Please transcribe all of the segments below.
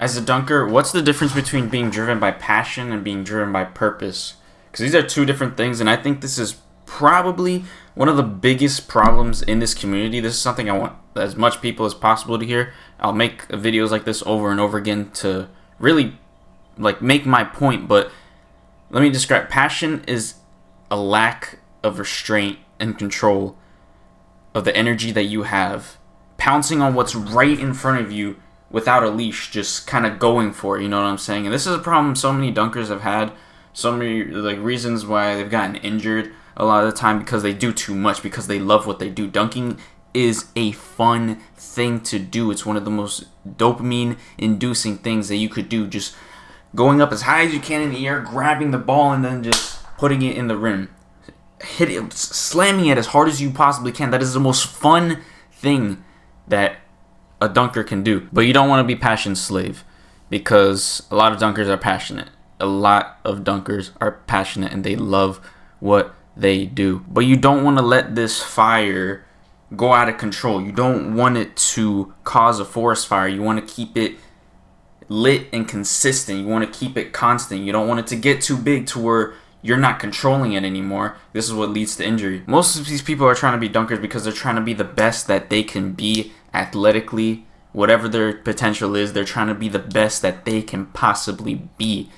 As a dunker, what's the difference between being driven by passion and being driven by purpose? Because these are two different things, and I think this is probably one of the biggest problems in this community. This is something I want as much people as possible to hear. I'll make videos like this over and over again to really make my point, but let me describe. Passion is a lack of restraint and control of the energy that you have, pouncing on what's right in front of you without a leash, just kind of going for it, you know what I'm saying? And this is a problem so many dunkers have had, so many reasons why they've gotten injured a lot of the time, because they do too much, because they love what they do. Dunking is a fun thing to do. It's one of the most dopamine inducing things that you could do, just going up as high as you can in the air, grabbing the ball, and then just putting it in the rim. Hit it, slamming it as hard as you possibly can. That is the most fun thing that a dunker can do. But you don't want to be passion slave, because a lot of dunkers are passionate. A lot of dunkers are passionate and they love what they do. But you don't want to let this fire go out of control. You don't want it to cause a forest fire. You want to keep it lit and consistent. You want to keep it constant. You don't want it to get too big to where you're not controlling it anymore. This is what leads to injury. Most of these people are trying to be dunkers because they're trying to be the best that they can be athletically. Whatever their potential is, they're trying to be the best that they can possibly be.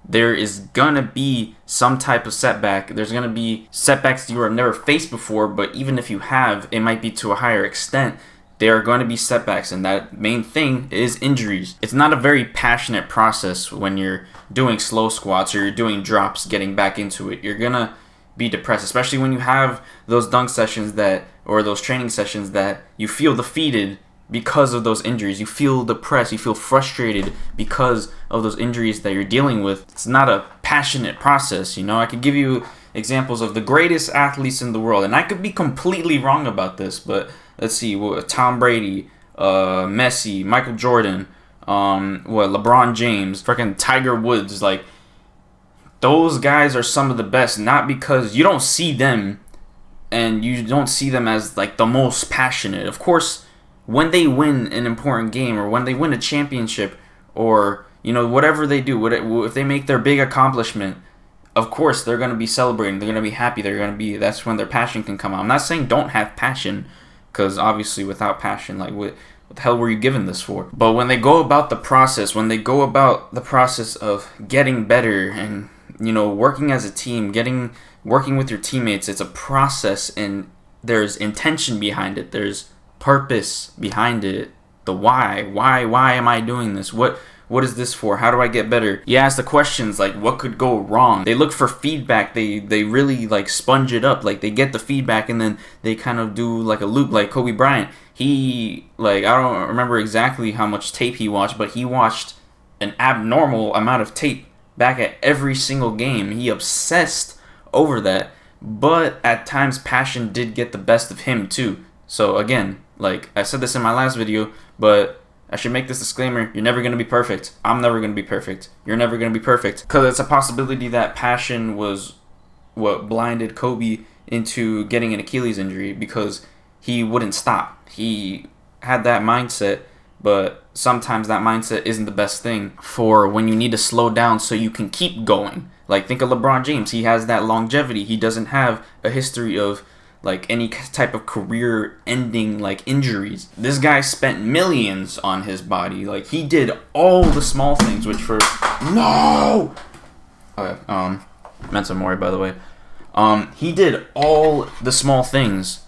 There is going to be some type of setback. There's going to be setbacks you have never faced before, but even if you have, it might be to a higher extent. There are going to be setbacks, and that main thing is injuries. It's not a very passionate process when you're doing slow squats or you're doing drops, getting back into it. You're going to be depressed, especially when you have those dunk sessions or those training sessions that you feel defeated because of those injuries. You feel depressed, you feel frustrated because of those injuries that you're dealing with. It's not a passionate process, you know. I could give you examples of the greatest athletes in the world, and I could be completely wrong about this, but let's see, Tom Brady, Messi, Michael Jordan, LeBron James, freaking Tiger Woods. Those guys are some of the best, not because you don't see them and you don't see them as the most passionate. Of course, when they win an important game or when they win a championship or whatever they do, if they make their big accomplishment, of course they're going to be celebrating, they're going to be happy, that's when their passion can come out. I'm not saying don't have passion, because obviously without passion, what the hell were you given this for? But when they go about the process, of getting better and working as a team, working with your teammates, it's a process, and there's intention behind it, there's purpose behind it. The why am I doing this? What is this for? How do I get better? You ask the questions what could go wrong? They look for feedback. They really sponge it up. They get the feedback and then they kind of do a loop. Like Kobe Bryant, he I don't remember exactly how much tape he watched, but he watched an abnormal amount of tape back at every single game. He obsessed over that, but at times passion did get the best of him too. So again, I said this in my last video, but I should make this disclaimer: you're never going to be perfect. I'm never going to be perfect. You're never going to be perfect. Because it's a possibility that passion was what blinded Kobe into getting an Achilles injury, because he wouldn't stop. He had that mindset, but sometimes that mindset isn't the best thing for when you need to slow down so you can keep going. Think of LeBron James. He has that longevity. He doesn't have a history of any type of career-ending injuries. This guy spent millions on his body. He did all the small things, which for no. Okay. Mensa Mori, by the way. He did all the small things.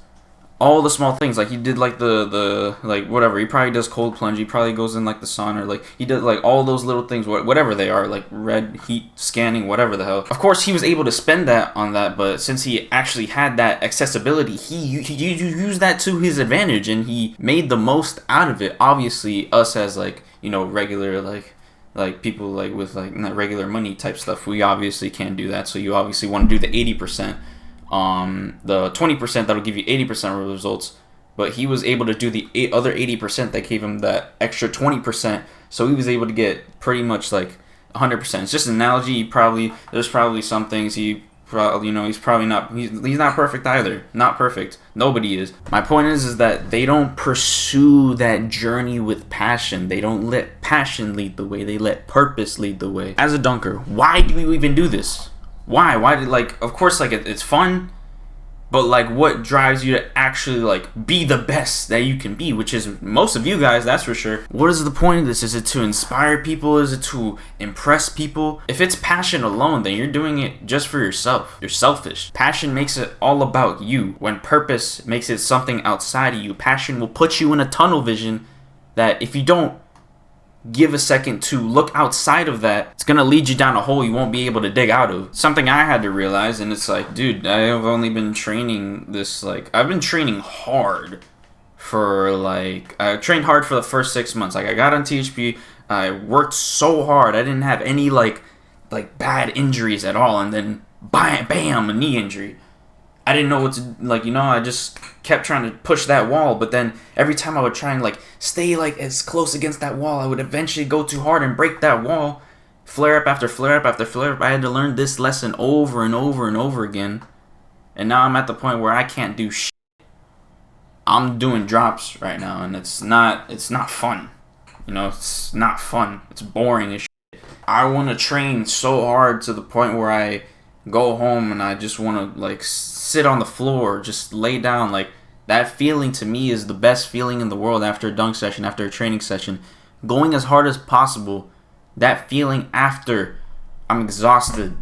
He did the whatever. He probably does cold plunge. He probably goes in the sauna, or he did all those little things, whatever they are, red heat scanning, whatever the hell. Of course, he was able to spend that on that, but since he actually had that accessibility, he used that to his advantage, and he made the most out of it. Obviously, us as regular people with not regular money type stuff, we obviously can't do that. So you obviously want to do the 80%. The 20% that'll give you 80% of the results, but he was able to do the other 80% that gave him that extra 20%, so he was able to get pretty much 100%. It's just an analogy. There's probably some things he He's probably not. He's not perfect either. Not perfect. Nobody is. My point is that they don't pursue that journey with passion. They don't let passion lead the way. They let purpose lead the way. As a dunker, why do you even do this? Why? Why did of course it's fun. But what drives you to actually be the best that you can be, which is most of you guys, that's for sure. What is the point of this? Is it to inspire people? Is it to impress people? If it's passion alone, then you're doing it just for yourself. You're selfish. Passion makes it all about you. When purpose makes it something outside of you, passion will put you in a tunnel vision that if you don't give a second to look outside of that, it's gonna lead you down a hole you won't be able to dig out of. Something I had to realize, and it's dude, I have only been training this, I've been training hard for I trained hard for the first 6 months. I got on THP, I worked so hard, I didn't have any bad injuries at all, and then bam, a knee injury. I didn't know what to, I just kept trying to push that wall, but then every time I would try and, stay, as close against that wall, I would eventually go too hard and break that wall. Flare up after flare up after flare up. I had to learn this lesson over and over and over again. And now I'm at the point where I can't do shit. I'm doing drops right now, and it's not fun. It's not fun. It's boring as shit. I want to train so hard to the point where I go home and I just want to sit on the floor, just lay down. That feeling to me is the best feeling in the world after a dunk session, after a training session. Going as hard as possible. That feeling after I'm exhausted.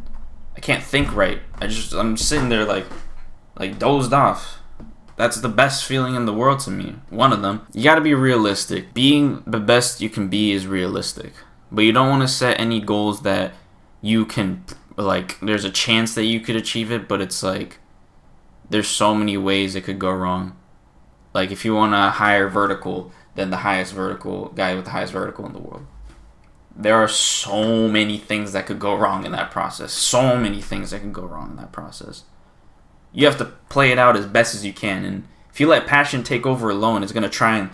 I can't think right. I'm sitting there dozed off. That's the best feeling in the world to me. One of them. You gotta be realistic. Being the best you can be is realistic. But you don't want to set any goals that you can there's a chance that you could achieve it, but it's there's so many ways it could go wrong. If you want a higher vertical than the highest vertical guy with the highest vertical in the world, there are so many things that could go wrong in that process. So many things that can go wrong in that process. You have to play it out as best as you can, and if you let passion take over alone, it's gonna try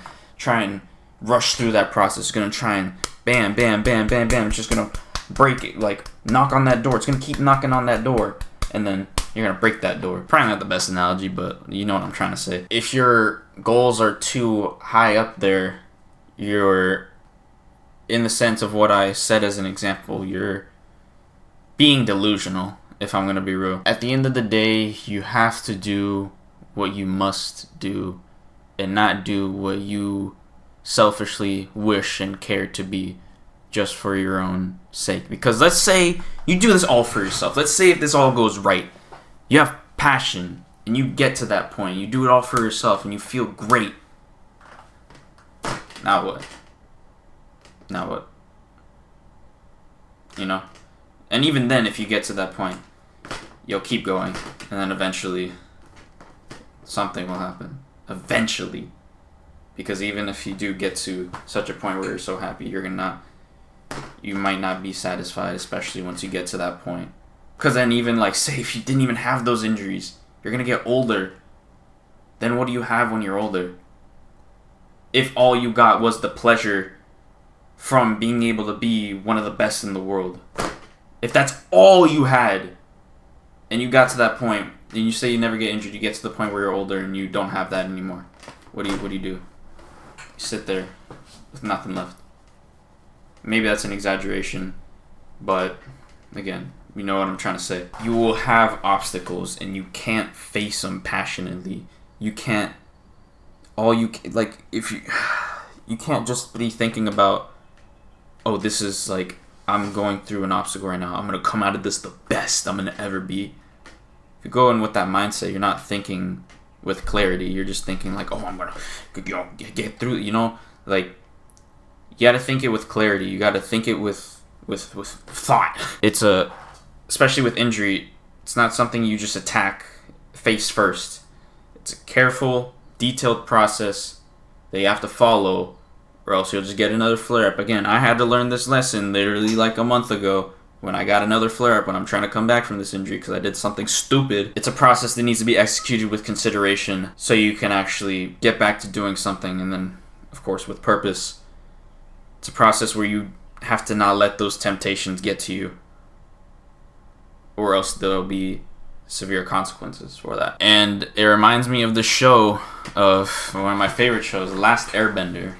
and rush through that process. It's gonna try and bam, bam, bam, bam, bam. It's just gonna break it, knock on that door. It's gonna keep knocking on that door, and then you're gonna break that door. Probably not the best analogy, but you know what I'm trying to say. If your goals are too high up there, you're, in the sense of what I said as an example, you're being delusional, if I'm gonna be real. At the end of the day, you have to do what you must do and not do what you selfishly wish and care to be just for your own sake. Because let's say you do this all for yourself. Let's say if this all goes right, you have passion and you get to that point, you do it all for yourself and you feel great. Now what? Now what? And even then, if you get to that point, you'll keep going, and then eventually something will happen. Eventually. Because even if you do get to such a point where you're so happy, you might not be satisfied, especially once you get to that point. Because then even, say if you didn't even have those injuries, you're going to get older. Then what do you have when you're older? If all you got was the pleasure from being able to be one of the best in the world. If that's all you had, and you got to that point, and you say you never get injured, you get to the point where you're older and you don't have that anymore. What do you do? You sit there with nothing left. Maybe that's an exaggeration, but again, you know what I'm trying to say. You will have obstacles, and you can't face them passionately. You can't. If you can't just be thinking about, oh, this is I'm going through an obstacle right now. I'm gonna come out of this the best I'm gonna ever be. If you go in with that mindset, you're not thinking with clarity. You're just thinking oh, I'm gonna get through. You gotta think it with clarity. You gotta think it with thought. Especially with injury, it's not something you just attack face first. It's a careful, detailed process that you have to follow, or else you'll just get another flare-up. Again, I had to learn this lesson literally a month ago when I got another flare-up when I'm trying to come back from this injury because I did something stupid. It's a process that needs to be executed with consideration so you can actually get back to doing something, and then, of course, with purpose. It's a process where you have to not let those temptations get to you, or else they'll be severe consequences for that. And it reminds me of the show of one of my favorite shows, The Last Airbender.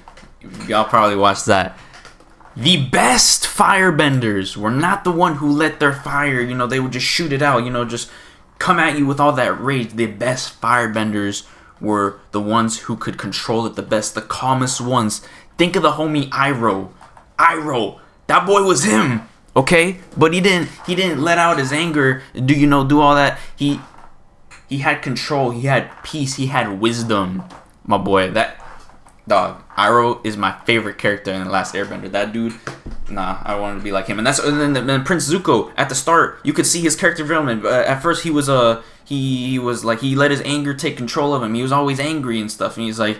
Y'all probably watched that. The best firebenders were not the one who let their fire, they would just shoot it out, just come at you with all that rage. The best firebenders were the ones who could control it the best, the calmest ones. Think of the homie Iroh. Iroh, that boy was him, okay? But he didn't let out his anger, do all that. He had control, he had peace, he had wisdom, my boy. Dog, Iroh is my favorite character in The Last Airbender. That dude, I wanted to be like him. And then Prince Zuko at the start, you could see his character development. At first, he was he let his anger take control of him. He was always angry and stuff. And he's like,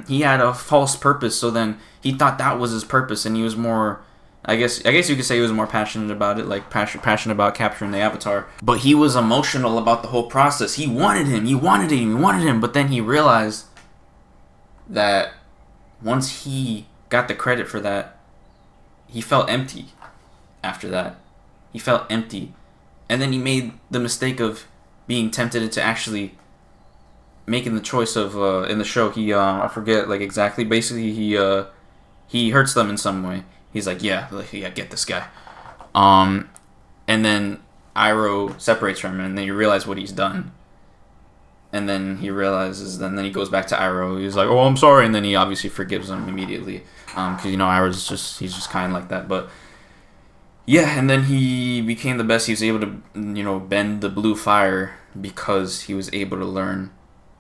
he had a false purpose. So then he thought that was his purpose, and he was more. I guess you could say he was more passionate about it, like passionate about capturing the Avatar. But he was emotional about the whole process. He wanted him. But then he realized that once he got the credit for that, he felt empty after that. He felt empty. And then he made the mistake of being tempted into actually making the choice of, in the show, he, I forget, like, exactly, basically, he hurts them in some way. He's like, yeah, get this guy. And then Iroh separates from him, and then you realize what he's done. And then he realizes, and then he goes back to Iroh. He's like, "Oh, I'm sorry," and then he obviously forgives him immediately, because Iroh's he's just kind of like that. But yeah, and then he became the best. He was able to, bend the blue fire because he was able to learn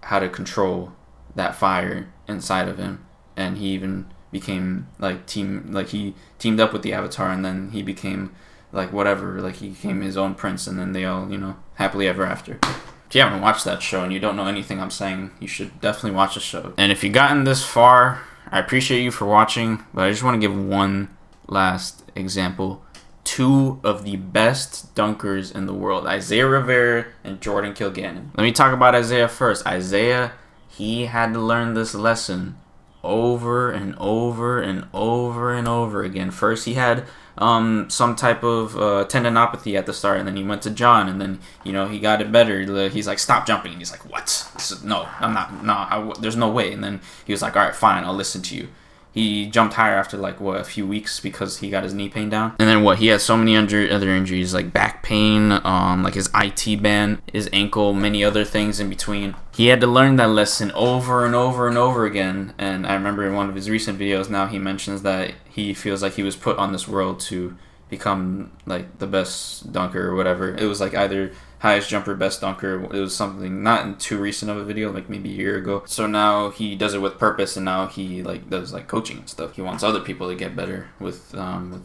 how to control that fire inside of him, and he even became he teamed up with the Avatar, and then he became he became his own prince, and then they all happily ever after. If you haven't watched that show and you don't know anything I'm saying, you should definitely watch the show. And if you've gotten this far, I appreciate you for watching, but I just want to give one last example. Two of the best dunkers in the world, Isaiah Rivera and Jordan Kilgannon. Let me talk about Isaiah first. Isaiah, he had to learn this lesson over and over and over and over again. First, he had some type of tendinopathy at the start, and then he went to John, and then he got it better. He's like, "Stop jumping," and he's like, "What? No, I'm not. No, there's no way." And then he was like, "All right, fine, I'll listen to you." He jumped higher after a few weeks because he got his knee pain down. And then he had so many other injuries, like back pain, like his IT band, his ankle, many other things in between. He had to learn that lesson over and over and over again. And I remember in one of his recent videos now he mentions that he feels like he was put on this world to become like the best dunker or whatever. It was like either highest jumper, best dunker. It was something not in too recent of a video, like maybe a year ago. So now he does it with purpose, and now he does coaching and stuff. He wants other people to get better with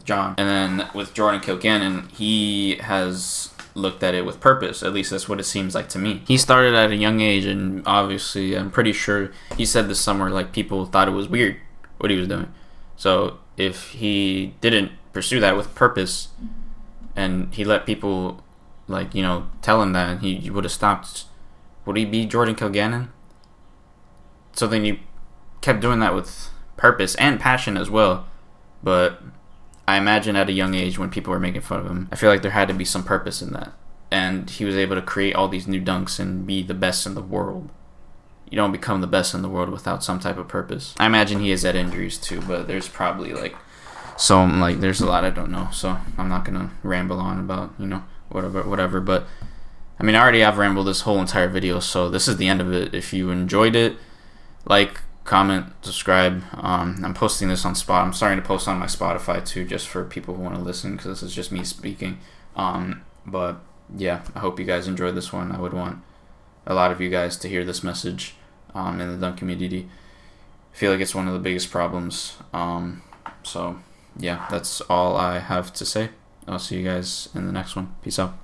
John. And then with Jordan Kilgannon, he has looked at it with purpose. At least that's what it seems like to me. He started at a young age, and obviously I'm pretty sure he said this somewhere, people thought it was weird what he was doing. So if he didn't pursue that with purpose and he let people tell him that, he would have stopped. Would he be Jordan Kilgannon? So then he kept doing that with purpose and passion as well. But I imagine at a young age when people were making fun of him, I feel like there had to be some purpose in that. And he was able to create all these new dunks and be the best in the world. You don't become the best in the world without some type of purpose. I imagine he has had injuries too, but there's probably there's a lot I don't know. So I'm not gonna ramble on about whatever. But I mean, I already have rambled this whole entire video, so this is the end of it. If you enjoyed it, like, comment, subscribe. I'm posting this on I'm starting to post on my Spotify too, just for people who want to listen, because this is just me speaking. But yeah, I hope you guys enjoyed this one. I would want a lot of you guys to hear this message in the dunk community. I feel like it's one of the biggest problems. So yeah, that's all I have to say. I'll see you guys in the next one. Peace out.